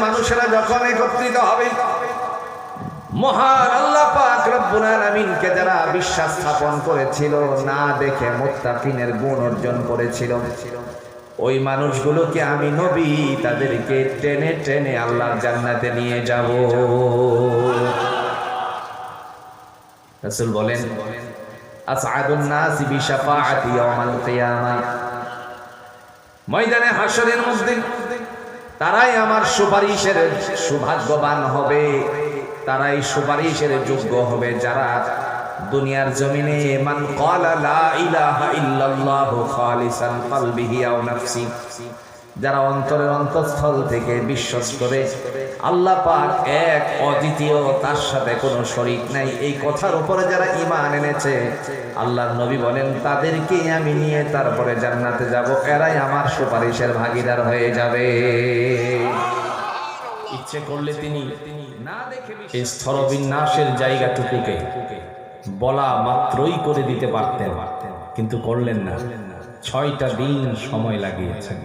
মানুষেরা যখন একত্রিত হবে, মহান আল্লাহ পাক রব্বুল আলামিনকে যারা বিশ্বাস স্থাপন করেছিল, না দেখে মুত্তাকিনের গুণ অর্জন করেছিল, ওই মানুষগুলোকে আমি নবী তাদেরকে টেনে টেনে আল্লাহর জান্নাতে নিয়ে যাব। রাসূল বলেন, আসআদুন নাসি বিশাফাআতি ইয়াউমাল কিয়ামা, ময়দানে হাসরের মধ্যে তারাই আমার সুপারিশের সৌভাগ্যবান হবে, তারাই সুপারিশের যোগ্য হবে যারা দুনিয়ার জমিনে মান ক্বালা লা ইলাহা ইল্লাল্লাহু খালিসান কলবিহি আও নাফসি, যারা অন্তরের অন্তঃস্থল থেকে বিশ্বাস করে আল্লাহ পাক এক, অদ্বিতীয়, তার সাথে কোনো শরীক নাই, এই কথার উপরে যারা ঈমান এনেছে, আল্লাহর নবী বলেন তাদেরকে আমি নিয়ে তারপরে জান্নাতে যাব, এরাই আমার সুপারিশের ভাগীদার হয়ে যাবে। ইচ্ছে করলে তিনি না দেখে এই স্থলবিন্যাসের জায়গাটুকুকে বলা মাত্রই করে দিতে পারতেন, কিন্তু করলেন না। 6টা দিন সময় লাগিয়েছেন।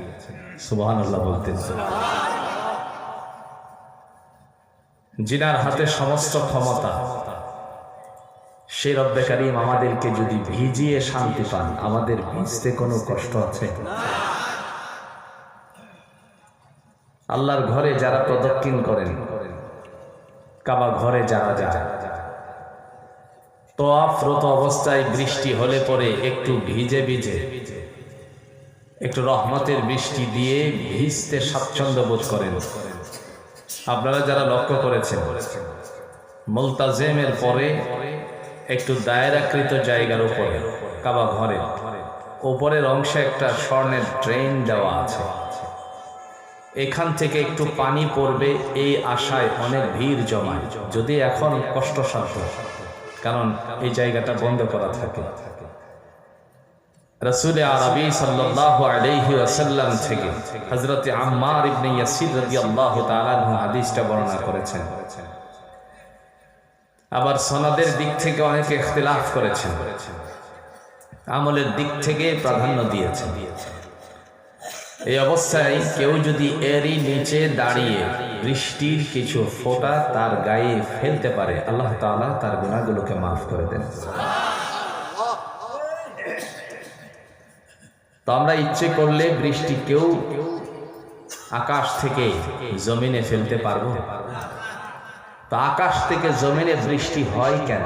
সুবহানাল্লাহ বলতেন। জিনার হাতে সমস্ত ক্ষমতা, সে রব্বে কারীম আমাদেরকে যদি ভিজিয়ে শান্তি পান, আমাদের ভিজতে কোনো কষ্ট আছে? আল্লাহর ঘরে যারা প্রদক্ষিণ করেন, কাবা ঘরে যারা যায়, তওয়াফরত অবস্থায় বৃষ্টি হলে পরে একটু ভিজে ভিজে একটু রহমতের বৃষ্টি দিয়ে ভিজতে স্বাচ্ছন্দ্য বোধ করেন। আপনারা যারা লক্ষ্য করেছেন, মুলতাজিমের পরে একটু দায়রাকৃত জায়গার উপরে কাবা ঘরে উপরের অংশে একটা স্বর্ণের ড্রেন দেওয়া আছে, এখান থেকে একটু পানি পড়বে এই আশায় অনেক ভিড় জমায়, যদি এখন কষ্টসাধ্য, কারণ এই জায়গাটা বন্ধ করা থাকে। রাসূল আরবি সাল্লাল্লাহু আলাইহি ওয়াসাল্লাম থেকে হযরত আম্মার ইবনে ইয়াসির রাদিয়াল্লাহু তাআলা আনহু হাদিসটা বর্ণনা করেছেন। আবার সনদের দিক থেকে অনেকে ইখতিলাফ করেছেন, আমলের দিক থেকে প্রাধান্য দিয়েছেন। এই অবস্থায় কেউ যদি এরই নিচে দাঁড়িয়ে বৃষ্টির কিছু ফোঁটা তার গায়ে ফেলতে পারে, আল্লাহ তাআলা তার গুনাহগুলোকে মাফ করে দেন। তো আমরা ইচ্ছে করলে বৃষ্টি কেউ আকাশ থেকে জমিনে ফেলতে পারবো? তো আকাশ থেকে জমিনে বৃষ্টি হয় কেন?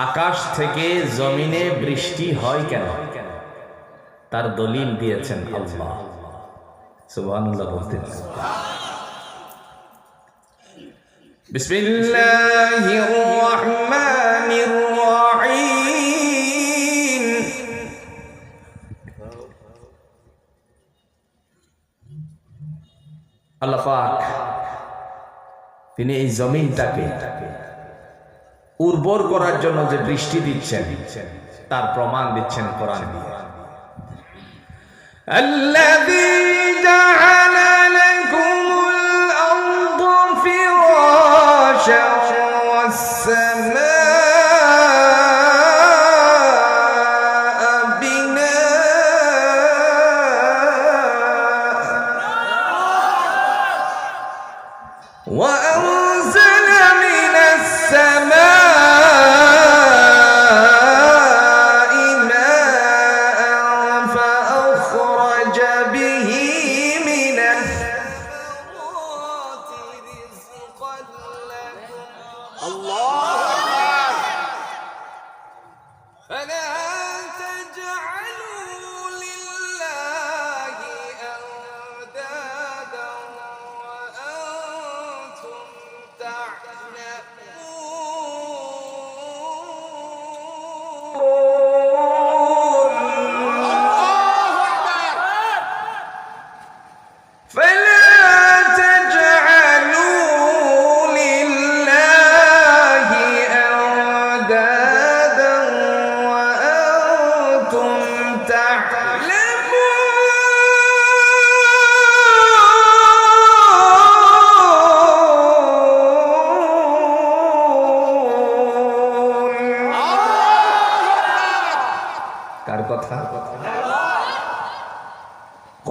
আকাশ থেকে জমিনে বৃষ্টি হয় কেন? তার দলিল দিয়েছেন আল্লাহ। সুবহানাল্লাহ বলতেন। বিসমিল্লাহির রাহমানির রাহিম। আল্লাহ পাক তিনি এই জমিনটাকে উর্বর করার জন্য যে বৃষ্টি দিচ্ছেন, তার প্রমাণ দিচ্ছেন কোরআন দিয়ে। الذي جعل لكم الأرض فراشا والسماء بناء وأنزل من السماء أندادا وأنتم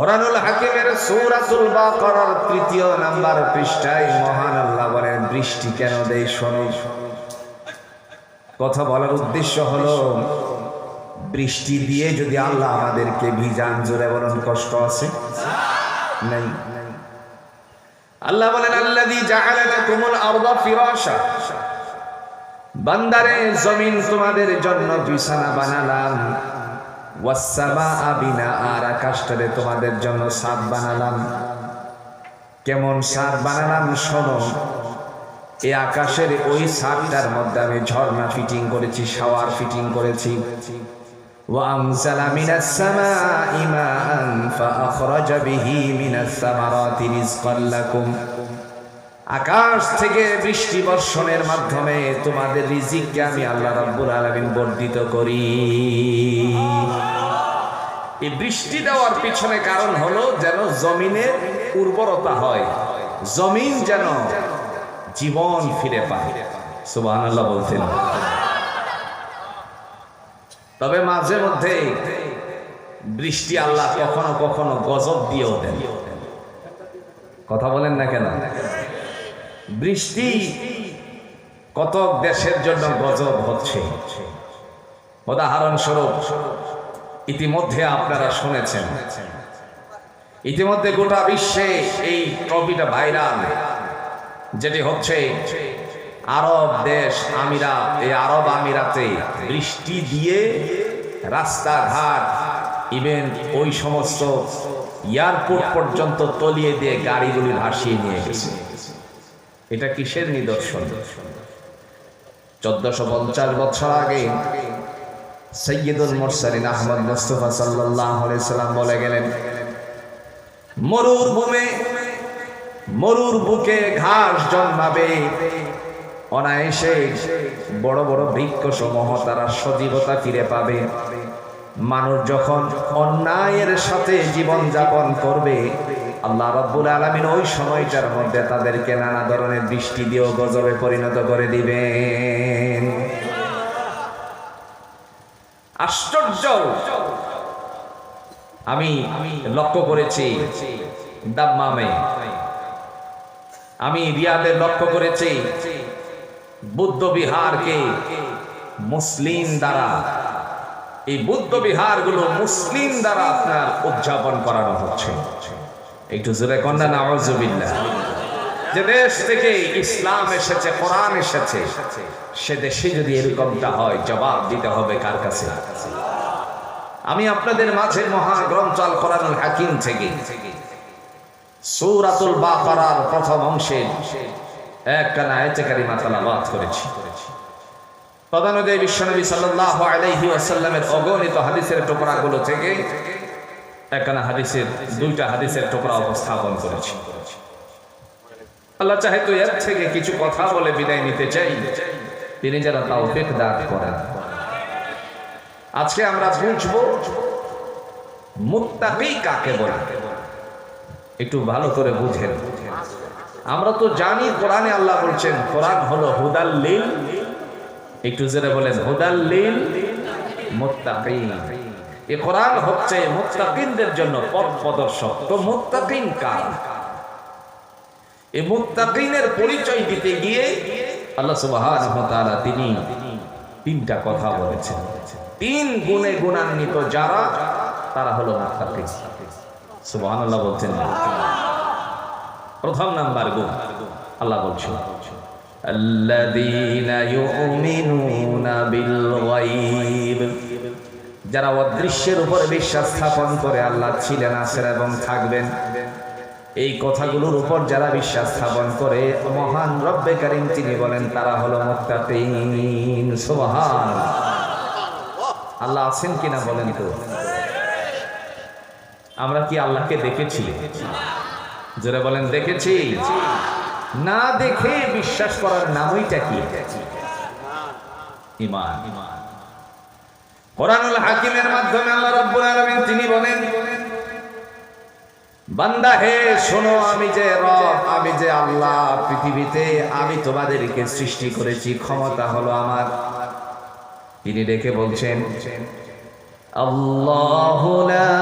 কোরআনুল হাকিমের সূরাতুল বাকারার ৩য় নাম্বার পৃষ্ঠায় মহান আল্লাহ বলেন, বৃষ্টি কেন দেই শোনো। কথা বলার উদ্দেশ্য হলো, বৃষ্টি দিয়ে যদি আল্লাহ আমাদেরকে ভিজান, জোরে বলুন কষ্ট আছে নাই? আল্লাহ বলেন, আল্লাযী জাআলা লাকুমুল আরদা ফিরাশা, বান্দারে জমিন তোমাদের জন্য বিছানা বানালাম, ওয়াস সামাআ বিনা, আর আকাশটারে তোমাদের জন্য ছাদ বানালাম। কেমন ছাদ বানালাম শোনো, এই আকাশের ওই ছাদটার মধ্যে আমি ঝর্ণা ফিটিং করেছি, শাওয়ার ফিটিং করেছি। ওয়া আনজালা মিনাস সামাই মাআন ফাআখরাজা বিহি মিনাস সামারাতি রিজকান লাকুম, আকাশ থেকে বৃষ্টি বর্ষণের মাধ্যমে তোমাদের রিজিককে আমি আল্লাহ রাব্বুল আলামিন বর্ধিত করি। এই বৃষ্টি দেওয়ার পিছনে কারণ হলো যেন জমিনের উর্বরতা হয়, জমিন যেন জীবন ফিরে পায়। সুবহানাল্লাহ বলতেন। তবে মাঝে মধ্যে বৃষ্টি আল্লাহ কখনো কখনো গজব দিয়েও দেন। কথা বলেন না কেন? বৃষ্টি কত দেশের জন্য গজব হচ্ছে। উদাহরণস্বরূপ ইতিমধ্যে আপনারা শুনেছেন, ইতিমধ্যে গোটা বিশ্বে এই টপিকটা ভাইরাল, যেটি হচ্ছে আরব দেশ আমিরাত। এই আরব আমিরাতে বৃষ্টি দিয়ে রাস্তাঘাট, ইভেন ওই সমস্ত এয়ারপোর্ট পর্যন্ত তলিয়ে দিয়ে গাড়িগুলি ভাসিয়ে নিয়ে গেছে। এটা কিসের নিদর্শন? 1450 বছর আগে সৈয়দুল মুরসালিন আহমদ মুস্তাফা সাল্লাল্লাহু আলাইহি সাল্লাম বলে গেলেন, মরুর বুকে ঘাস জন্মাবে, অনায়াসে বড় বড় বৃক্ষ সমূহ তারা সজীবতা ফিরে পাবে। মানুষ যখন অন্যায়ের সাথে জীবন যাপন করবে, আল্লাহ রাব্বুল আলামিন ওই সময়টার মধ্যে তাদেরকে নানা ধরনের বৃষ্টি দিয়েও গজবে পরিণত করে দিবেন। আশ্চর্য! আমি লক্ষ্য করেছি দাম্মামে, আমি রিয়াদে লক্ষ্য করেছি বুদ্ধ বিহারকে মুসলিম দ্বারা, এই বুদ্ধ বিহারগুলো মুসলিম দ্বারা আপনার উদযাপন করানো হচ্ছে। একটু জোরে কন্যা নাউজুবিল্লাহ। যে দেশ থেকে ইসলাম এসেছে, কোরআন এসেছে, সে দেশে যদি এরকমটা হয়, জবাব দিতে হবে কার কাছে? আমি আপনাদের মাঝে মহাগ্রন্থ আল কোরআনুল হাকিম থেকে সূরাতুল বাকারার প্রথম অংশে একখানা আয়াতে কারিমা তেলাওয়াত করেছি। তদানুযায়ী বিশ্বনবী সাল্লাল্লাহু আলাইহি ওয়াসাল্লামের অগণিত হাদিসের টুকরাগুলো থেকে একখানা হাদিসের, দুইটা হাদিসের টুকরা উপস্থাপন করেছি। আল্লাহ চাহে তো এর থেকে কিছু কথা বলে বিদায় নিতে চাই, তিনি যারা তাওফিক দান করেন। আজকে আমরা বুঝবো মুত্তাকি কাকে বলে। একটু ভালো করে বুঝেন। আমরা তো জানি কোরআনে আল্লাহ বলছেন কোরআন হলো হুদাল লিল, একটু জোরে বলেন, হুদাল লিল মুত্তাকিন। এই কোরআন হচ্ছে মুত্তাকিনদের জন্য পথ প্রদর্শক। তো মুত্তাকিন কারা? এই মুত্তাকিনের পরিচয় দিতে গিয়ে আল্লাহ সুবহানাহু ওয়া তাআলা তিনি তিনটা কথা বলেছেন। তিন গুণে গুণান্বিত যারা, তারা হলো মুত্তাকিন। সুবহানাল্লাহ বলছেন। প্রথম নাম্বার গুণ আল্লাহ বলছেন, আল্লাযীনা ইউমিনুনা বিল গায়ব, যারা অদৃশ্যের উপর বিশ্বাস স্থাপন করে, আল্লাহ ছিলেন, আছেন এবং থাকবেন, এই কথাগুলোর উপর যারা বিশ্বাস স্থাপন করে, মহান রব্বে কারীম তিনি বলেন তারা হলো মুত্তাকিন। সুবহানাল্লাহ। আল্লাহ আছেন কিনা বলেন তো? আমরা কি আল্লাহকে দেখেছি? যারা বলেন দেখেছি। না দেখে বিশ্বাস করার নামইটা কি? ঈমান। কোরআনুল হাকিমের মাধ্যমে আল্লাহ রাব্বুল আলামিন তিনি বলেন, বান্দা হে শোনো, আমি যে রব, আমি যে আল্লাহ, পৃথিবীতে আমি তোমাদেরকে সৃষ্টি করেছি, ক্ষমতা হলো আমার। তিনি ডেকে বলছেন, আল্লাহু লা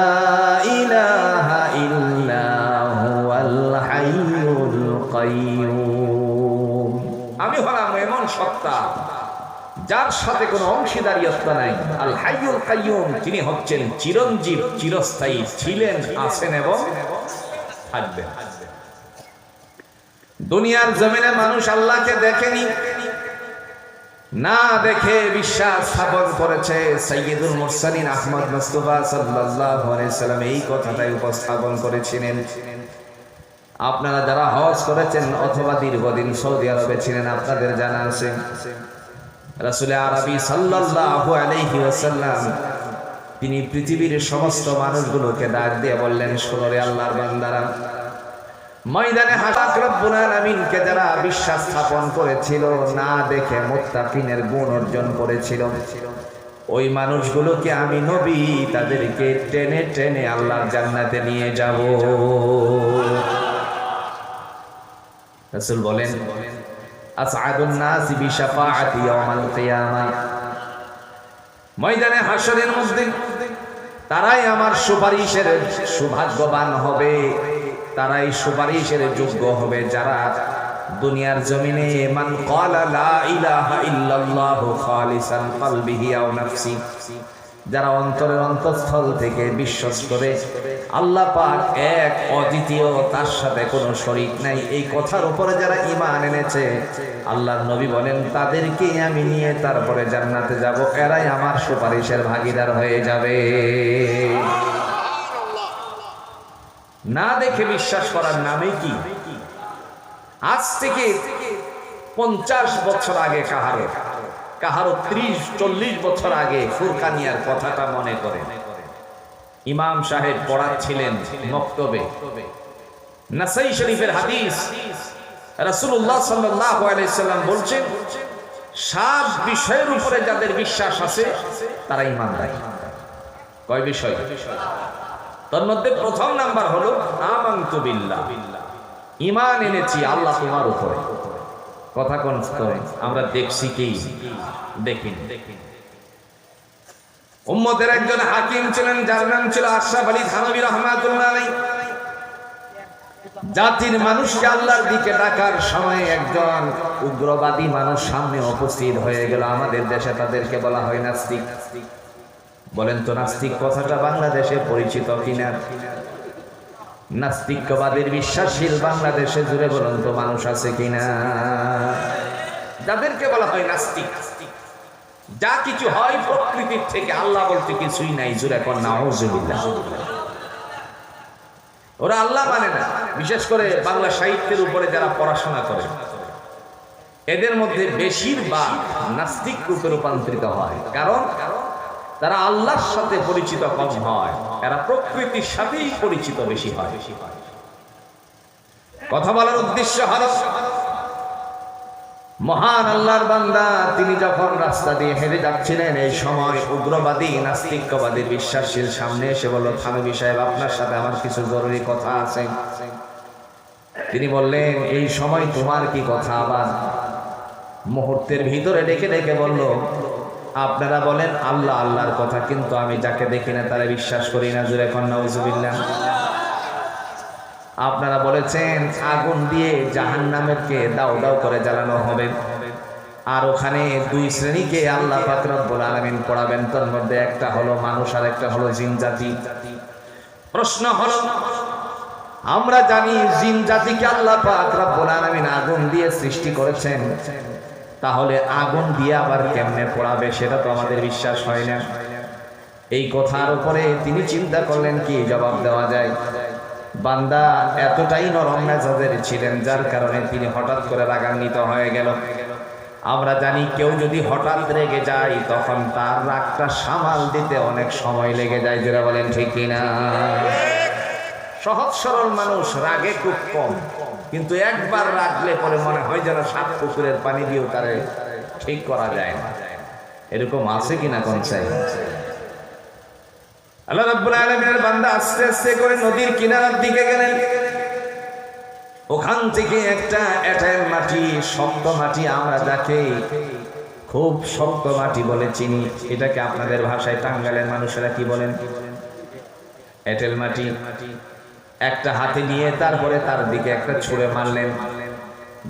ইলাহা ইল্লা হুয়াল হাইয়ুল কাইয়্যুম। আমি হলাম এমন সত্তা যার সাথে কোনো অংশীদারিত্ব নাই। আল হাইয়ুল কাইয়্যুম, তিনি হচ্ছেন চিরঞ্জীব, চিরস্থায়ী, ছিলেন, আছেন এবং থাকবেন। দুনিয়ার জমিনে মানুষ আল্লাহকে দেখেনি, না দেখে বিশ্বাস স্থাপন করেছে। সাইয়্যিদুল মুরসালিন আহমদ মুস্তাফা সাল্লাল্লাহু আলাইহি সাল্লাম এই কথাটাই উপস্থাপন করেছিলেন। আপনারা যারা হজ করেছেন অথবা দীর্ঘদিন সৌদি আরবে ছিলেন, আপনাদের জানা আছে রাসূল আরবি সাল্লাল্লাহু আলাইহি ওয়াসাল্লাম তিনি পৃথিবীর সমস্ত মানুষগুলোকে ডাক দিয়ে বললেন, শোনো রে আল্লাহর বান্দারা, ময়দানে হাসাত রব্বুল আলামিনকে যারা বিশ্বাস স্থাপন করেছিল, না দেখে মুত্তাকিনের গুণ অর্জন করেছিল, ওই মানুষগুলোকে আমি নবী তাদেরকে টেনে টেনে আল্লাহর জান্নাতে নিয়ে যাব। রাসূল বলেন, আসআদুন নাসি বিশাফাআতি ইয়াউমাল কিয়ামাহ, ময়দানে হাসরের মধ্যে তারাই আমার সুপারিশের সৌভাগ্যবান হবে, তারাই সুপারিশের যোগ্য হবে যারা দুনিয়ার জমিনে মান ক্বালা লা ইলাহা ইল্লাল্লাহু খালিসান কলবিহি আও নাফসি, যারা অন্তরের অন্তঃস্থল থেকে বিশ্বাস করে আল্লাহ পাক এক, অদ্বিতীয়, তার সাথে কোনো শরীক নাই, এই কথার উপরে যারা ঈমান এনেছে, আল্লাহর নবী বলেন তাদেরকে আমি নিয়ে তারপরে জান্নাতে যাব, এরাই আমার সুপারিশের ভাগীদার হয়ে যাবে। না দেখে বিশ্বাস করার নামে কি? আজ থেকে 50 বছর আগে কাহারো 30-40 বছর আগে ফুরকানিয়ার কথাটা মনে করে ইমাম সাহেব পড়াচ্ছিলেন মক্তবে। নাসাই শরীফের হাদিস, রাসূলুল্লাহ সাল্লাল্লাহু আলাইহি সাল্লাম বলছেন, 7 বিষয়ের উপরে যাদের বিশ্বাস আছে তারা ঈমানদার। কয় বিষয়? তার মধ্যে প্রথম নাম্বার হলো আমানতু বিল্লাহ, ঈমান এনেছি আল্লাহ তোমার উপরে। কথা কোন আমরা দেখছি কি দেখিনি? উম্মতের একজন হাকিম ছিলেন, যার নাম ছিল আশরাফ আলী থানভী রাহমাতুল্লাহ আলাইহি। জাতির মানুষকে আল্লাহর দিকে ডাকার সময় একজন উগ্রবাদী মানুষ সামনে উপস্থিত হয়ে গেল। আমাদের দেশে তাদেরকে বলা হয় নাস্তিক। বলেন তো নাস্তিক কথাটা বাংলাদেশে পরিচিত কিনা? নাস্তিকবাদের বিশ্বাসশীল বাংলাদেশে জুড়ে বলুন তো মানুষ আছে কিনা যাদেরকে বলা হয় নাস্তিক? যা কিছু হয় প্রকৃতির থেকে, আল্লাহ বলতে কিছুই নাই। জুড়ে কোন নাউযুবিল্লাহ। ওরা আল্লাহ মানে না। বিশেষ করে বাংলা সাহিত্যের উপরে যারা পড়াশোনা করে, এদের মধ্যে বেশিরভাগ নাস্তিক রূপে রূপান্তরিত হয়। কারণ তারা আল্লাহর সাথে পরিচিত কম হয়, এরা প্রকৃতির সাথেই পরিচিত বেশি হয়। কথা বলার উদ্দেশ্য হলো, মহান আল্লাহর বান্দা তিনি যখন রাস্তা দিয়ে হেঁটে যাচ্ছিলেন, এই সময় উগ্রবাদী নাস্তিকবাদীর বিশ্বাসশীল সামনে এসে বলল, থানভী সাহেব আপনার সাথে আমার কিছু জরুরি কথা আছে। তিনি বললেন, এই সময় তোমার কি কথা? আবার মুহূর্তের ভিতরে ডেকে ডেকে বলল, আপনারা বলেন আল্লাহ আল্লাহর কথা, কিন্তু আমি যাকে দেখি না তারা বিশ্বাস করি না। জোরে কোন নাউযুবিল্লাহ। আপনারা বলেছেন আগুন দিয়ে জাহান্নামকে দাও দাও করে জ্বালানো হবে, আর ওখানে 2 শ্রেণীকে আল্লাহ পাক রব্বুল আলামিন পড়াবেন, তার মধ্যে একটা হলো মানুষ আর একটা হলো জিন জাতি। প্রশ্ন হলো, আমরা জানি জিন জাতিকে আল্লাহ পাক রব্বুল আলামিন আগুন দিয়ে সৃষ্টি করেছেন, তাহলে আগুন দিয়ে আবার কেমনে পড়াবে সেটা তো আমাদের বিশ্বাস হয় না। এই কথার উপরে তিনি চিন্তা করলেন কি জবাব দেওয়া যায়। বান্দা এতটাই নরম মেজাজের ছিলেন, যার কারণে তিনি হঠাৎ করে রাগান্বিত হয়ে গেল। আমরা জানি কেউ যদি হঠাৎ রেগে যায় তখন তার রাগটা সামাল দিতে অনেক সময় লেগে যায়। যারা বলেন ঠিক কিনা? সহজ সরল মানুষ রাগে খুব কম, কিন্তু একবার রাগলে পরে মনে হয় যেন 7 পুকুরের পানি দিয়েও তারে ঠিক করা যায় না। এরকম আছে কিনা কোন চাই? আল্লাহ রাব্বুল আলামিনের বান্দা আস্তে আস্তে করে নদীর কিনারার দিকে গেলেন। ওখান থেকে একটা এঁটেল মাটি, শক্ত মাটি, আমরা যাকে খুব শক্ত মাটি বলে চিনি, এটাকে আপনাদের ভাষায় টাঙ্গাইলের মানুষেরা কি বলেন? এঁটেল মাটি। একটা হাতে নিয়ে তারপরে তার দিকে একটা ছুঁড়ে মারলেন।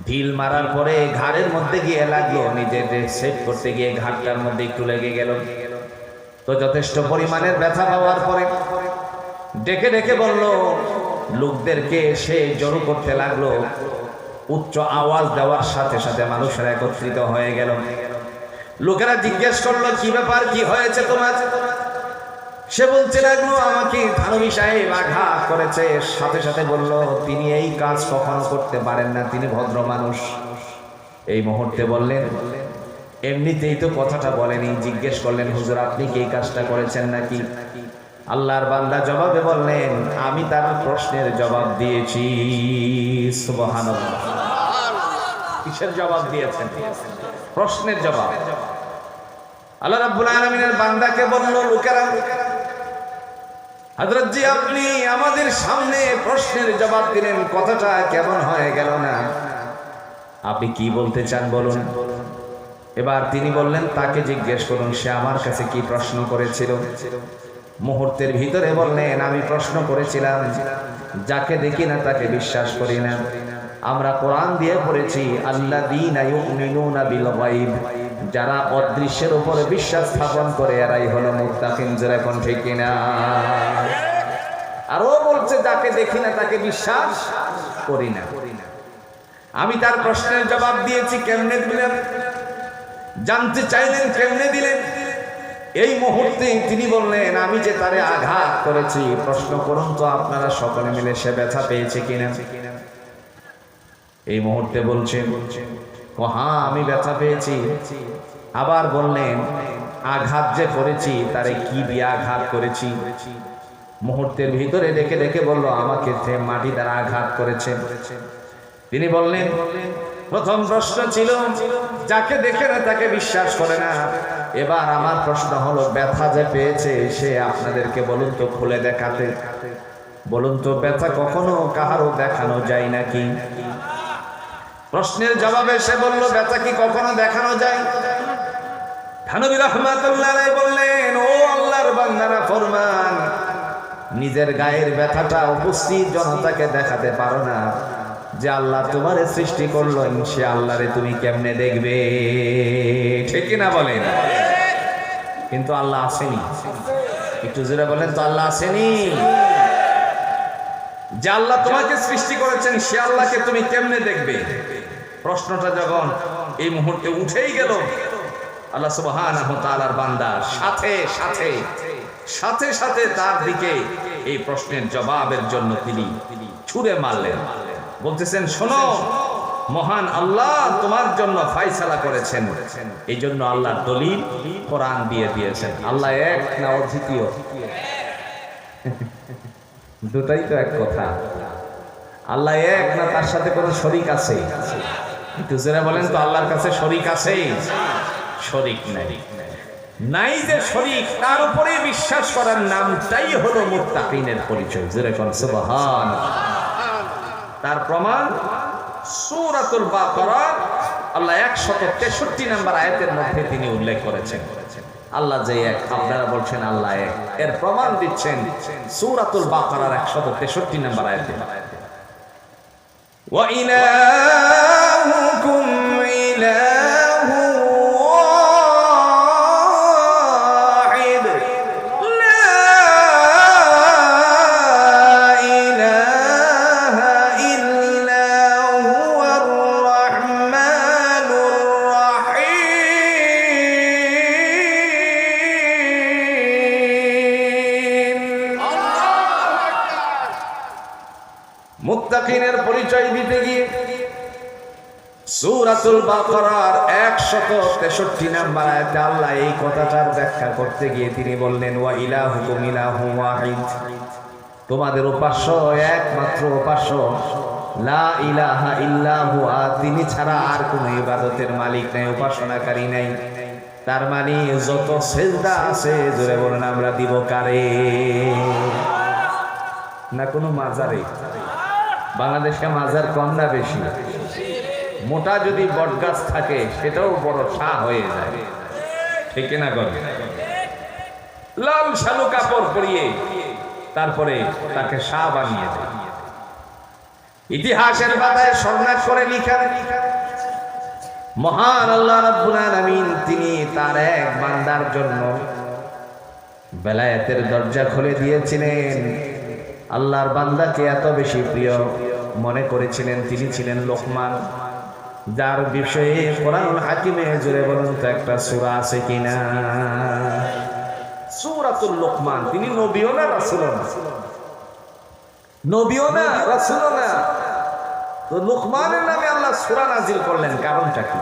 ঢিল মারার পরে ঘাড়ের মধ্যে গিয়ে লাগলো, নিজের সেট করতে গিয়ে ঘাড়টার মধ্যে একটু লেগে গেল। তো যথেষ্ট পরিমাণের ব্যথা পাওয়ার পরে ডেকে ডেকে বলল, লোকদেরকে সে জড়ো করতে লাগলো। উচ্চ আওয়াজ দেওয়ার সাথে সাথে মানুষেরা একত্রিত হয়ে গেল। লোকেরা জিজ্ঞেস করলো, কি ব্যাপার, কি হয়েছে তোমার? সে বলতে লাগলো, আমাকে থানবী সাহেব আঘাত করেছে। সাথে সাথে বলল, তিনি এই কাজ কখনো করতে পারেন না, তিনি ভদ্র মানুষ। এই মুহূর্তে বললেন, এমনিতেই তো কথাটা বলেনি। জিজ্ঞেস করলেন, হুজুর আপনি কি এই কাজটা করেছেন নাকি? আল্লাহর বান্দা জবাবে বললেন, আমি তার প্রশ্নের জবাব দিয়েছি। সুবহানাল্লাহ। কিসের জবাব দিয়েছেন? প্রশ্নের জবাব। আল্লাহ রাব্বুল আলামিনের বান্দাকে বলল, লোকেরা, হযরত জি আপনি আমাদের সামনে প্রশ্নের জবাব দিলেন, কথাটা কেমন হয়ে গেল না? আপনি কি বলতে চান বলুন। এবার তিনি বললেন, তাকে জিজ্ঞেস করুন সে আমার কাছে কি প্রশ্ন করেছিল। মুহূর্তের ভিতরে বললেন, আমি প্রশ্ন করেছিলাম, যাকে দেখি না তাকে বিশ্বাস করি না। আমরা কোরআন দিয়ে পড়েছি, আল্লাযীনা ইউমিনুনা বিল গায়ব, যারা অদৃশ্যের উপরে বিশ্বাস স্থাপন করে এরাই হলো মুত্তাকিন। যারা কোন ঠিক কিনা? আর ও বলছে, যাকে দেখি না তাকে বিশ্বাস করি না। আমি তার প্রশ্নের জবাব দিয়েছি। কেমনে দিলেন? জানতে চাইলেন কেমনে দিলেন। এই মুহূর্তে তিনি বললেন, আমি যে তারে আঘাত করেছি, প্রশ্ন করুন তো আপনারা সকলে মিলে সে ব্যথা পেয়েছে কিনা। এই মুহূর্তে বলছেন, হ্যাঁ আমি ব্যথা পেয়েছি। আবার বললেন, আঘাত যে করেছি তারে কি দিয়ে আঘাত করেছি। মুহূর্তের ভিতরে দেখে দেখে বলল, আমাকে মাটি দ্বারা আঘাত করেছে। তিনি বললেন, প্রথম প্রশ্ন ছিল, যাকে দেখে না তাকে বিশ্বাস করে না। এবার আমার প্রশ্ন হলো, ব্যথা যে পেয়েছে সে আপনাদেরকে বলুন তো খুলে দেখাতে। বলুন তো, ব্যথা কখনো কাহারও দেখানো যায় নাকি? প্রশ্নের জবাবে সে বলল, ব্যথা কি কখনো দেখানো যায়? থানবী রাহমাতুল্লাহ আলাইহি বললেন, ও আল্লাহর বান্দারা ফরমান, নিজের গায়ের ব্যথাটা উপস্থিত জনতাকে দেখাতে পারো না, যে আল্লাহ তোমারে সৃষ্টি করলো, সে আল্লাহরে তুমি কেমনে দেখবে? ঠিক না বলেন? কিন্তু আল্লাহ আসেনি। একটু জোরে বলেন তো, আল্লাহ আসেনি। যে আল্লাহ তোমাকে সৃষ্টি করেছেন সে আল্লাহকে তুমি কেমনে দেখবে? প্রশ্নটা যখন এই মুহূর্তে উঠেই গেল, আল্লাহ সুবহানাহু ওয়া তাআলার বান্দার সাথে সাথে সাথে সাথে তার দিকে এই প্রশ্নের জবাবের জন্য তিনি ছুঁড়ে মারলেন। বলতেছেন, শোনো, মহান আল্লাহ তোমার জন্য ফয়সালা করেছেন। এই জন্য আল্লাহর দলিল কোরআন দিয়ে দিয়েছেন। আল্লাহ এক না অদ্বিতীয়? দুটাই তো এক কথা। আল্লাহ এক না তার সাথে কোনো শরীক আছে? একটু জোরে বলেন তো, আল্লাহর কাছে শরীক আছে? শরীক নাই। নাই যে শরীক, তার উপরে বিশ্বাস করার নামটাই হলো মুত্তাকিনের পরিচয়। জোরে কোন সুবহানাল্লাহ। তার প্রমাণ সূরাতুল বাকারা আল্লাহ 163 নম্বর আয়াতের মধ্যে তিনি উল্লেখ করেছেন। আল্লাহ যে এক, আপনারা বলছেন আল্লাহ এক, এর প্রমাণ দিচ্ছেন সূরাতুল বাকারার 163 নম্বর আয়াতে। ওয়া ইলাহুকুম ইলাহু ওয়াহিদ লা ইলাহা ইল্লা হুয়ার রাহমানুর রাহিম। মুত্তাকিনের পরিচয় দিতে গিয়ে সূরাতুল বাকারার 163 নম্বর আয়াতে আল্লাহ এই কথাটার ব্যাখ্যা করতে গিয়ে তিনি বললেন, ওয়া ইলাহুকুম ইলাহু ওয়াহিদ, তোমাদের উপাস্য একমাত্র উপাস্য, লা ইলাহা ইল্লা হুয়া, তিনি ছাড়া আর কোনো ইবাদতের মালিক নাই, উপাসনাকারী নাই। তার মানে যত সিজদা আছে, জোরে বলেন, আমরা দিব কারে? না কোনো মাজারে? বাংলাদেশে মাজার কম না বেশি? মোটা যদি বটগাছ থাকে সেটাও বড় ছা হয়ে যায়, ঠিক না করে? লাল শালু কাপড় পরিয়ে তারপরে তাকে শাহ বানিয়ে দেয়। ইতিহাসের পাতায় স্বর্ণাক্ষরে করে লিখা, মহান আল্লাহ রাব্বুল আলামিন তিনি তার এক বান্দার জন্য বেলায়েতের দরজা খুলে দিয়েছিলেন। আল্লাহর বান্দাকে এত বেশি প্রিয় মনে করেছিলেন, তিনি ছিলেন লোকমান, যার বিষয়ে কোরআনুল হাকিমে জুড়ে বলুন তো একটা সূরা আছে কিনা? সূরাতুল লোকমান। তিনি নবীও না রাসূলও না, নবীও না রাসূলও না, তো লোকমানের নামে আল্লাহ সূরা নাজিল করলেন, কারণটা কি?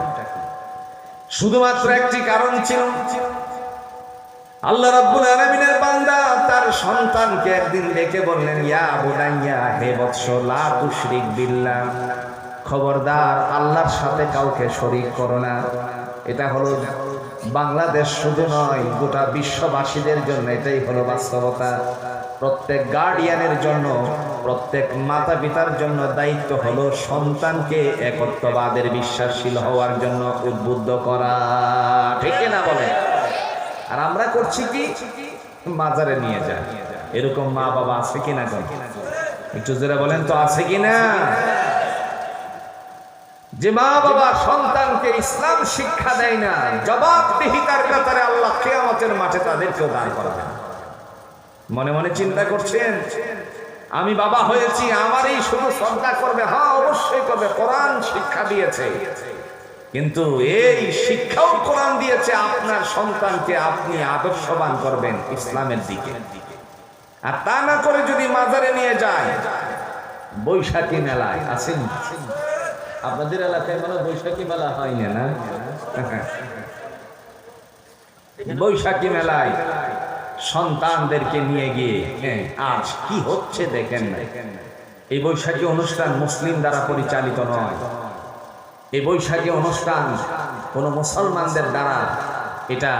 শুধুমাত্র একটি কারণ ছিল, আল্লাহ রাব্বুল আলামিনের বান্দা তার সন্তানকে একদিন ডেকে বললেন, ইয়া বুনাইয়া, হে বৎস, লা তুশরিক বিল্লাহ, খবরদার আল্লাহর সাথে কাউকে শরীক করো না। এটা হলো বাংলাদেশ শুধু নয়, গোটা বিশ্ববাসীদের জন্য এটাই হলো বাস্তবতা। প্রত্যেক গার্ডিয়ানের জন্য, প্রত্যেক মাতা পিতার জন্য দায়িত্ব হলো সন্তানকে একত্ববাদের বিশ্বাসশীল হওয়ার জন্য উদ্বুদ্ধ করা, ঠিক না বলে? আর আমরা করছি কি? মাজারে নিয়ে যায়। এরকম মা বাবা আছে কিনা? একটু জোরে বলেন তো, আছে কিনা? যে মা বাবা সন্তানকে ইসলাম শিক্ষা দেয় না, জবাবদিহিতার কাতারে আল্লাহ কিয়ামতের মাঠে তাদেরকেও দাঁড় করাবেন। মনে মনে চিন্তা করছেন, আমি বাবা হয়েছি, আমারই শুধু শ্রদ্ধা করবে? হ্যাঁ, অবশ্যই করবে। কোরআন শিক্ষা দিয়েছে, কিন্তু এই শিক্ষাও কোরআন দিয়েছে আপনার সন্তানকে আপনি আদর্শবান করবেন ইসলামের দিকে। আর তা না করে যদি মাজারে নিয়ে যায়, বৈশাখী মেলায় আসেন, আপনাদের এলাকায় মানে বৈশাখী মেলা হয় না? বৈশাখী মেলায় সন্তানদেরকে নিয়ে গিয়ে আজ কি হচ্ছে দেখেন না। এই বৈশাখী অনুষ্ঠান মুসলিম দ্বারা পরিচালিত নয়, এই বৈশাখী অনুষ্ঠান কোন মুসলমানদের দ্বারা এটা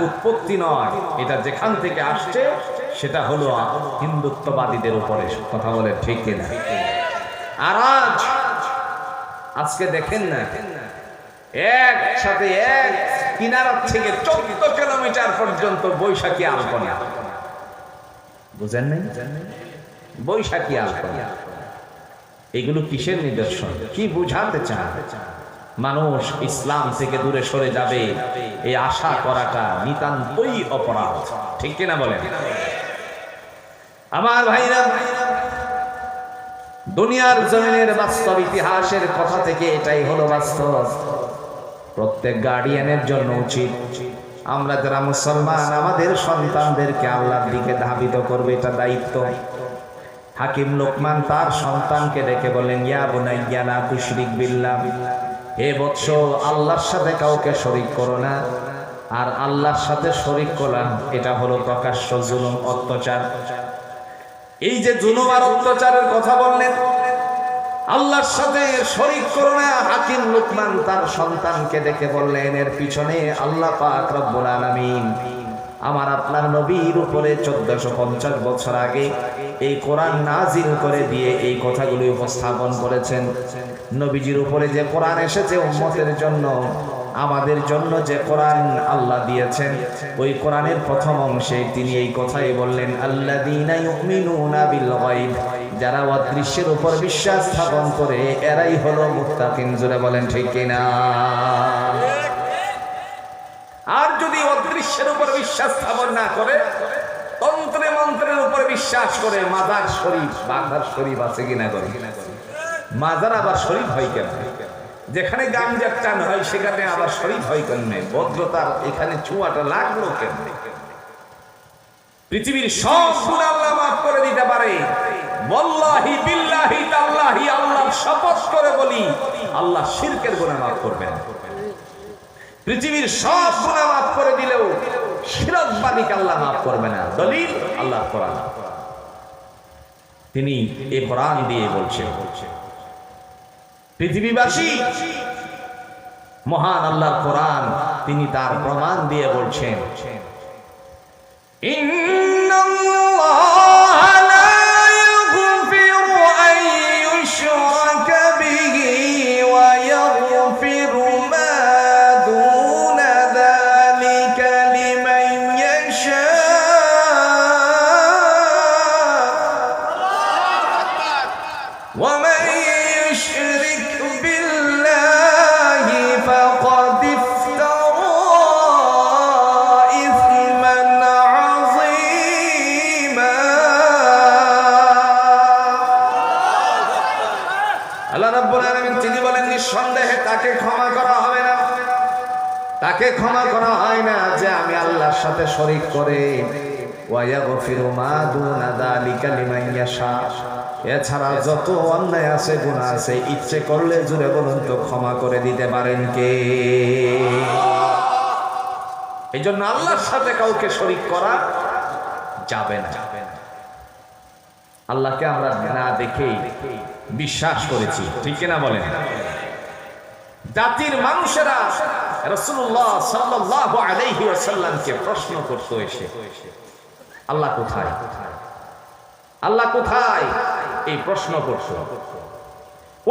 উৎপত্তি নয়, এটা যেখান থেকে আসছে সেটা হলো হিন্দুত্ববাদীদের উপরে। কথা বলে ঠিক কিনা? আর আজকে দেখেন না, একসাথে এক কিনারা থেকে 14 কিলোমিটার পর্যন্ত বৈশাখী আলপনা। বুঝেন নাই? বৈশাখী আলপনা এগুলো কিসের নিদর্শন? কি বুঝাতে চান? মানুষ ইসলাম থেকে দূরে সরে যাবে এই আশা করাটা নিতান্তই অপরাধ, ঠিক কিনা বলেন? আমার ভাইরা, দুনিয়ার জমিনের বাস্তব ইতিহাসের কথা থেকে এটাই হলো বাস্তব। প্রত্যেক গার্ডিয়ানের জন্য উচিত, আমরা যারা মুসলমান আমাদের সন্তানদেরকে আল্লাহর দিকে ধাবিত করবে, এটা দায়িত্ব। হাকিম লোকমান তার সন্তানকে ডেকে বলেন, ইয়া বুনাইয়া লা তুশরিক বিল্লাহ, হে বৎস, আল্লাহর সাথে কাউকে শরীক করো না। আর আল্লাহর সাথে শরীক করা এটা হলো প্রকাশ্য জুলুম, অত্যাচার। এই যে জুলুম আর অত্যাচারের কথা বললেন, আল্লাহর সাথে শরীক করো না, হাকিম লোকমান তার সন্তানকে ডেকে বললেন, এর পিছনে আল্লাহ পাক রব্বুল আলামিন আমার আপনার নবীর উপরে 1450 বছর আগে এই কোরআন নাজিল করে দিয়ে এই কথাগুলি উপস্থাপন করেছেন। নবীজির উপরে যে কোরআন এসেছে উম্মতের জন্য, আমাদের জন্য যে কোরআন আল্লাহ দিয়েছেন, ওই কোরআনের প্রথম অংশে তিনি এই কথাই বললেন, আল্লাযীনা ইউমিনুনা বিল গায়ব, যারা অদৃশ্যের উপর বিশ্বাস স্থাপন করে এরাই হলো মুত্তাকিন। জোরে বলেন ঠিক কিনা? আর যদি অদৃশ্যের উপর বিশ্বাস স্থাপন না করে, তন্ত্রে মন্ত্রের উপর বিশ্বাস করে, মাজার শরীফ, মাজার শরীফ আছে কিনা করে, মাজার আবার শরীফ হয় কেন? যেখানে গামজার টান হয় সেখানে আবার শরীফ হয় কেন? ভদ্রতার এখানে ছোঁয়াটা লাগলো কেন? পৃথিবীর সব গুনাহ আল্লাহ মাফ করে দিতে পারে। ওয়াল্লাহি বিল্লাহি তাল্লাহি, আল্লাহর শপথ করে বলি, আল্লাহ শিরকের গুনাহ মাফ করবেন। পৃথিবীর সব গুনাহ মাফ করে দিলেও শিরকবাদীকে আল্লাহ মাফ করবে না। দলিল আল্লাহর কোরআন। তিনি এই কোরআন দিয়ে বলছেন, পৃথিবীবাসী মহান আল্লাহর কোরআন তিনি তার প্রমাণ দিয়ে বলছেন, ইন্নাল্লাহা লা ইয়াগফিরু আন ইউশরাকা বিহি ওয়া ইয়াগফিরু আল্লাহ রাব্বুল আলামিন তিনি বলেন নিঃসন্দেহে তাকে ক্ষমা করা হবে না, তাকে ক্ষমা করা হয় না যে আমি আল্লাহর সাথে শরীক করে। ওয়া ইয়াগফিরু মা দুনা যালিকা লিমান ইয়াশা, এছাড়া যত অন্যায় আছে গুনাহ আছে ইচ্ছে করলে জুড়ে বলুন তো ক্ষমা করে দিতে পারেন কে? এই জন্য আল্লাহর সাথে কাউকে শরীক করা যাবে না। আল্লাহকে আমরা না দেখেই বিশ্বাস করেছি, ঠিক কিনা বলেন? জাতির মানুষেরা রাসূলুল্লাহ সাল্লাল্লাহু আলাইহি ওয়াসাল্লামকে প্রশ্ন করতে এসে আল্লাহ কোথায়, আল্লাহ কোথায় এই প্রশ্ন করত।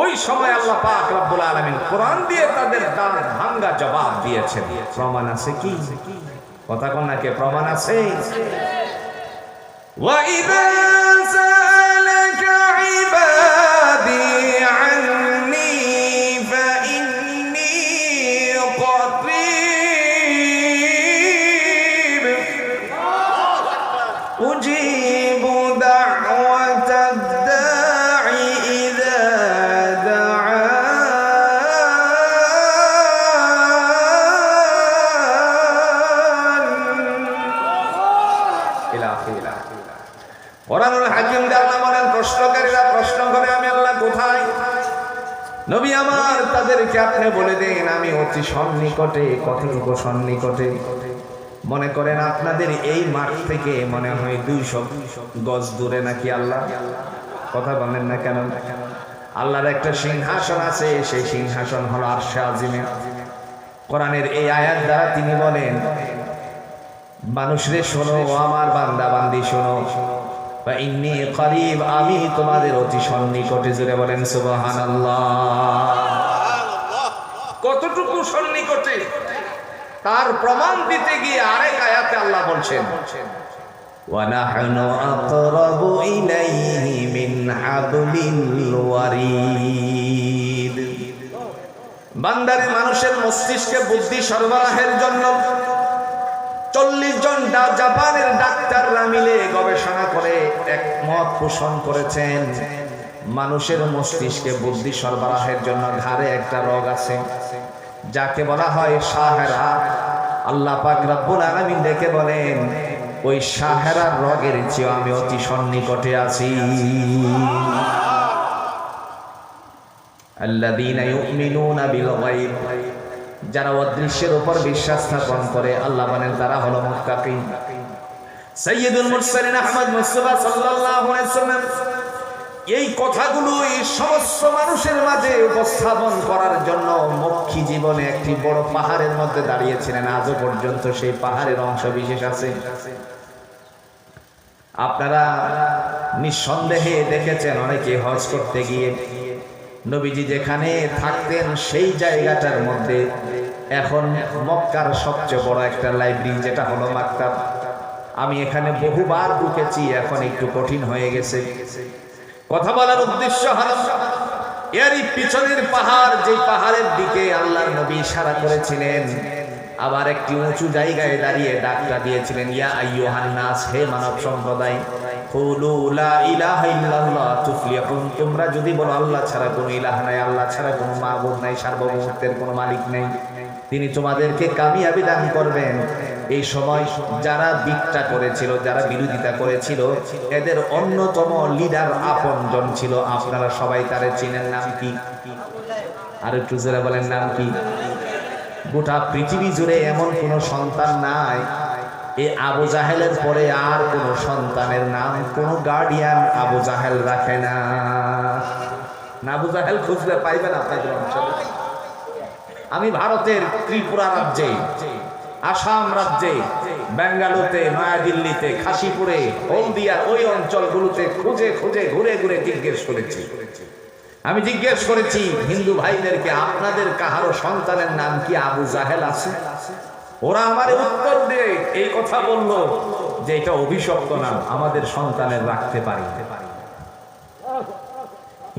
ওই সময় আল্লাহ পাক রব্বুল আলামিন কোরআন দিয়ে তাদের দাঁত ভাঙ্গা জবাব দিয়েছেন। প্রমাণ আছে কি? কথা কোন নাকি প্রমাণ আছে? ওয়া ইযা সালাকা ইবাদি আন্নী ফাইন্নী করিব উজিবু দাওয়াতাদ দাঈ ইযা কোরআনুল হাকিম আল্লাহ বলেন প্রশ্নকারীরা প্রশ্ন করে আমি আল্লাহ কোথায়? নবী আমার তাদেরকে আপনি বলে দেন আমি অতি সন্নিকটে। কতটুকু সন্নিকটে? মনে করেন আপনাদের এই মাঠ থেকে মনে হয় 200 গজ দূরে নাকি আল্লাহ? কথা বলেন না কেন? আল্লাহর একটা সিংহাসন আছে, সেই সিংহাসন হলো আরশে আজিমে। কোরআনের এই আয়াত দ্বারা তিনি বলেন মানুষরে শোনো, আমার বান্দা বান্দি শোনো, ইন্নী করিব, আমি তোমাদের অতি সন্নিকটে। জুড়ে বলেন সুবহানাল্লাহ। কতটুকু সন্নিকটে তার প্রমাণ দিতে গিয়ে আরেক আয়াতে আল্লাহ বলছেন ওয়া নাহনু আকরাবু ইলাইহি মিন হাবলিল ওয়ারিদ। বান্দারে মানুষের মস্তিষ্কে বুদ্ধি সরবরাহের জন্য 40 জন জাপানের ডাক্তাররা মিলে গবেষণা করে একমত পোষণ করেছেন মানুষের মস্তিষ্কে বুদ্ধি সরবরাহের জন্য ঘাড়ে একটা রোগ আছে যাকে বলা হয় সাহেরা। আল্লাহ পাক রব্বুল আলামিন ডেকে বলেন ওই সাহেরার রোগের চেয়ে আমি অতি সন্নিকটে আছি। আল্লাযীনা ইউমিনুনা বিল গায়ব, যারা অদৃশ্যের উপর বিশ্বাস স্থাপন করে আল্লাহ বলেন তারা হলো মুত্তাকিন। সাইয়্যিদুল মুরসালিন আহমদ মুস্তাফা সাল্লাল্লাহু আলাইহি ওয়াসাল্লাম এই কথাগুলো এই সমস্ত মানুষের মাঝে উপস্থাপন করার জন্য মক্কি জীবনে একটি বড় পাহাড়ের মধ্যে দাঁড়িয়েছিলেন। আজও পর্যন্ত সেই পাহাড়ের অংশ বিশেষ আছে। আপনারা নিঃসন্দেহে দেখেছেন অনেকে হজ করতে গিয়ে নবীজি যেখানে থাকতেন সেই জায়গাটার মধ্যে এখন মক্কার সবচেয়ে বড় একটা লাইব্রেরি যেটা হলো মাকতাব। আমি এখানে বহুবার ঢুকেছি, এখন একটু কঠিন হয়ে গেছে। কথা বলার উদ্দেশ্য হলো এরই পিছনের পাহাড়, যে পাহাড়ের দিকে আল্লাহর নবী ইশারা করেছিলেন, আবার একটি উঁচু জায়গায় দাঁড়িয়ে ডাকটা দিয়েছিলেন ইয়া আইয়ুহান নাস, হে মানব সম্প্রদায়, কুলু লা ইলাহা ইল্লাল্লাহ তুফলিহুন, তোমরা যদি বলো আল্লাহ ছাড়া কোনো ইলাহ নাই, আল্লাহ ছাড়া কোনো মাবুদ নাই, সার্বভৌমত্বের কোনো মালিক নেই, তিনি তোমাদেরকে কামিয়াবি দান করবেন। এই সময় যারা বিট্টা করেছিল, যারা বিরোধিতা করেছিল, এদের অন্যতম লিডার আপনজন ছিল, আপনারা সবাই তারে চিনেন। নাম কি? আর একটু জোরে বলেন, নাম কি? গোটা পৃথিবী জুড়ে এমন কোন সন্তান নাই এই আবু জাহেলের পরে আর কোন সন্তানের নাম কোন গার্ডিয়ান আবু জাহেল রাখে না। আবু জাহেল খুঁজলে পাইবেন আপনাদের অঞ্চলে। আমি ভারতের ত্রিপুরা রাজ্যে, আসাম রাজ্যে, বেঙ্গালুরুতে, নয়াদিল্লিতে, কাশীপুরে, হলদিয়া, ওই অঞ্চলগুলোতে খুঁজে খুঁজে ঘুরে ঘুরে জিজ্ঞেস করেছি। আমি জিজ্ঞেস করেছি হিন্দু ভাইদেরকে, আপনাদের কাহারো সন্তানের নাম কি আবু জাহেল আছে? ওরা আমার উত্তর দিয়ে এই কথা বলল যে এটা অভিশপ্ত নাম, আমাদের সন্তানের রাখতে পারি।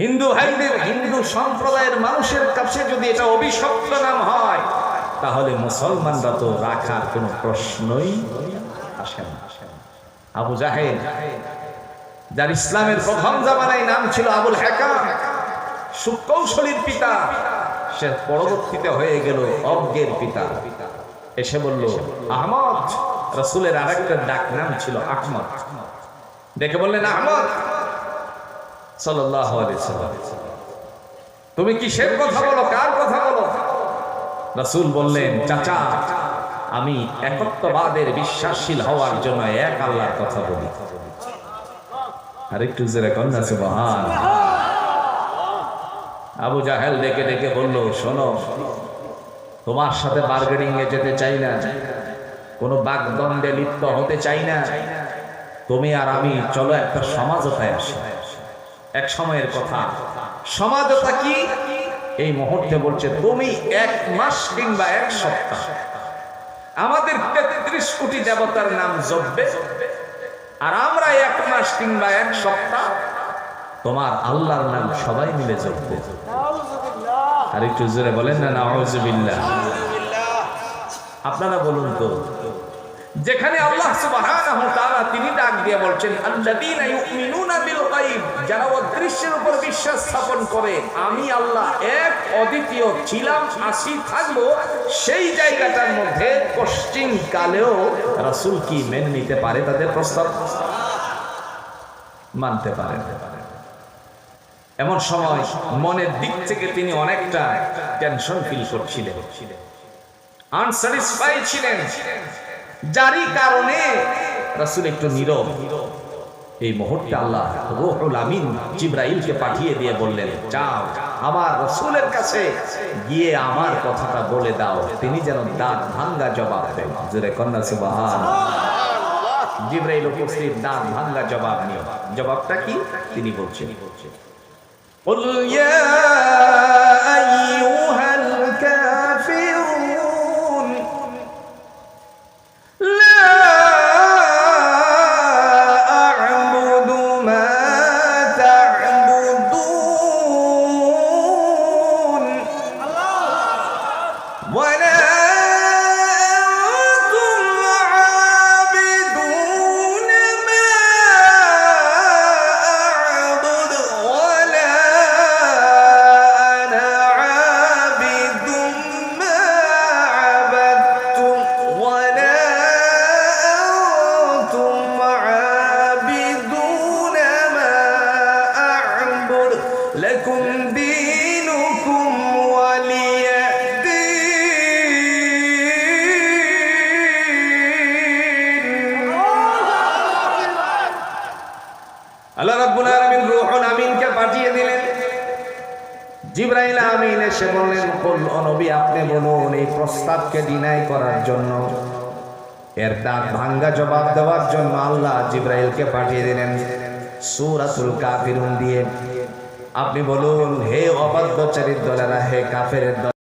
হিন্দু ভাইদের, হিন্দু সম্প্রদায়ের মানুষের কাছে যদি এটা অভিশপ্ত নাম হয়, তাহলে মুসলমানরা তো রাখার কোনো প্রশ্নই আসে না। আবু জাহেল, যার ইসলামের প্রথম জামানায় নাম ছিল আবুল হাকাম, সুকৌশলীর পিতা, সে পরবর্তীতে হয়ে গেল অজ্ঞের পিতা। এসে বলল আহমদ, রাসূলের আরেকটা ডাক নাম ছিল আহমদ। ডেকে বললেন আহমদ সাল্লাল্লাহু আলাইহি সাল্লাম, তুমি কিসের কথা বলো, কার কথা বলো? রাসূল বললেন চাচা, আমি একত্ববাদের বিশ্বাসশীল হওয়ার জন্য এক আল্লাহর কথা বলি। আরেকটু জোরে কন্যা সুবহানাল্লাহ। আবু জাহেল ডেকে ডেকে বলল শোনো, তোমার সাথে বার্গেনিং এ যেতে চাই না, কোনো বাগদণ্ডে লিপ্ত হতে চাই না। তুমি আর আমি চলো একটা সমঝোতায় আসি। এক সময়ের কথা, সমঝোতা কি? এই মুহূর্তে বলছে তুমি 1 মাস কিংবা 1 সপ্তাহ আমাদের 33 কোটি দেবতার নাম জপবে, আর আমরা 1 মাস কিংবা 1 সপ্তাহ তোমার আল্লাহর নাম সবাই মিলে জপবে। আর একটু জোরে বলেন না নাউযুবিল্লাহ। আপনারা বলুন তো, যেখানে আল্লাহ সুবহানাহু ওয়া তাআলা তিনি ডাক দিয়ে বলছেন আল্লাযীনা ইউমিনুনা বিল গায়ব, যারা অদৃশ্যের উপর বিশ্বাস স্থাপন করে, আমি আল্লাহ এক অদ্বিতীয় ছিলাম, আছি, থাকবো, সেই জায়গাটার মধ্যে পশ্চিম কালেও রাসূল কি মেনে নিতে পারে তাদের প্রস্তাব? মানতে পারে। এমন সময় মনের দিক থেকে তিনি অনেকটা টেনশন ফিল করছিলেন, আনস্যাটিসফাইড ছিলেন, যারই কারণে রাসূল একটু নীরব। এই মুহূর্তে আল্লাহ রূহুল আমিন জিবরাইলকে পাঠিয়ে দিয়ে বললেন যাও আমার রাসূলের কাছে গিয়ে আমার কথাটা বলে দাও, তিনি যেন দাঁত ভাঙ্গা জবাব দেন। জোরে কন্যা সুবহানাল্লাহ। জিবরাইল উপস্থিত, দাঁত ভাঙ্গা জবাব নিয়ে। জবাবটা কি? তিনি বলছেন قل يا أيها الكافرون لا أعبد ما تعبدون ولا لكم دينكم ولي دين। আল্লাহ রাব্বুল আলামিন রূহুল আমিনকে পাঠিয়ে দিলেন। জিবরাইল আমিন এসে বললেন কুল ও নবী আপনি বলুন, এই প্রস্তাবকে ডিনাই করার জন্য, এর দাঁত ভাঙ্গা জবাব দেওয়ার জন্য আল্লাহ জিবরাইলকে পাঠিয়ে দিলেন সূরাতুল কাফিরুন দিয়ে। আপনি বলুন হে অবাধ্যচারীর দলেরা, হে কাফেরের দল।